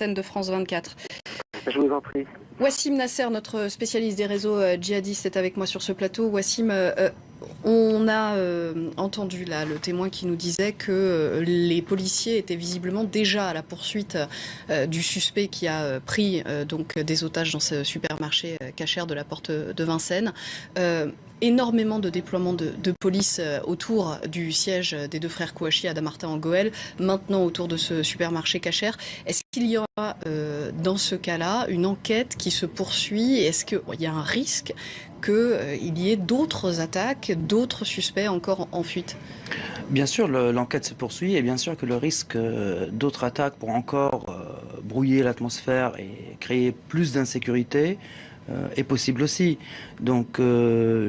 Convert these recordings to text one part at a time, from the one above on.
antenne de France 24. Je vous en prie. Wassim Nasser, notre spécialiste des réseaux djihadistes, est avec moi sur ce plateau. Wassim, on a entendu là le témoin qui nous disait que les policiers étaient visiblement déjà à la poursuite du suspect qui a pris donc des otages dans ce supermarché cachère de la porte de Vincennes. Énormément de déploiement de police autour du siège des deux frères Kouachi à Damartin en Goël, maintenant autour de ce supermarché cachère. Est-ce qu'il y aura dans ce cas-là une enquête qui se poursuit? Est-ce qu'il y a un risque qu'il y ait d'autres attaques, d'autres suspects encore en fuite? Bien sûr, l'enquête se poursuit et bien sûr que le risque d'autres attaques pour encore brouiller l'atmosphère et créer plus d'insécurité est possible aussi. Donc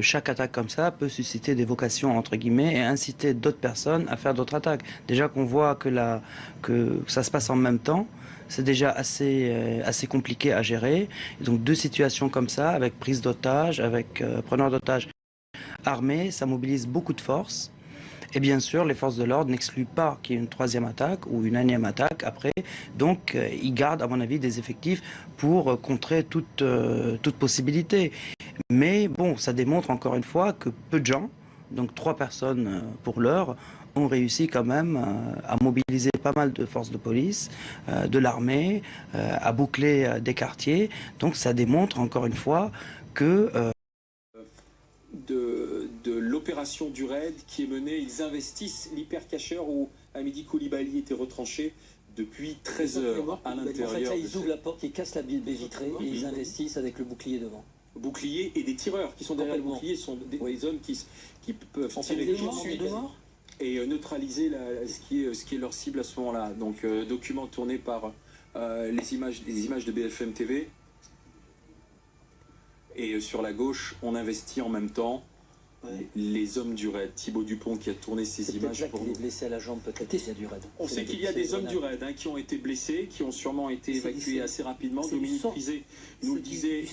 chaque attaque comme ça peut susciter des vocations entre guillemets et inciter d'autres personnes à faire d'autres attaques. Déjà qu'on voit que ça se passe en même temps, c'est déjà assez compliqué à gérer. Et donc deux situations comme ça, avec prise d'otages, avec preneur d'otages armés, ça mobilise beaucoup de forces. Et bien sûr, les forces de l'ordre n'excluent pas qu'il y ait une troisième attaque ou une énième attaque après. Donc, ils gardent, à mon avis, des effectifs pour contrer toute possibilité. Mais bon, ça démontre encore une fois que peu de gens, donc 3 personnes pour l'heure, ont réussi quand même à mobiliser pas mal de forces de police, de l'armée, à boucler des quartiers. Donc, ça démontre encore une fois que... de l'opération du raid qui est menée, ils investissent l'hypercacheur où Hamidi Koulibaly était retranché depuis 13 heures à l'intérieur. En fait, là, ils ouvrent la porte, ils cassent la baie vitrée et ils investissent avec le bouclier devant. Bouclier et des tireurs qui sont derrière le bouclier, sont des hommes qui peuvent tirer dessus et neutraliser ce qui est leur cible à ce moment-là. Donc document tourné par les images de BFM TV. Et sur la gauche, on investit en même temps les hommes du raid. Thibaut Dupont qui a tourné ces images. Pour les blessés à la jambe, peut-être il y a du raid. On sait qu'il y a des hommes du raid qui ont été blessés, qui ont sûrement été évacués assez rapidement. Dominique Prizet nous le disait,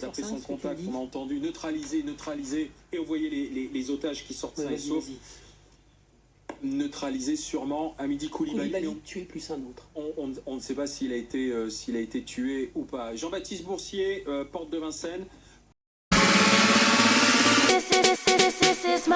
d'après son contact, on a entendu neutraliser, et on voyait les otages qui sortent sains et saufs. Neutraliser sûrement Hamidi Koulibaly tué plus un autre. On ne sait pas s'il a été tué ou pas. Jean-Baptiste Boursier, porte de Vincennes. This is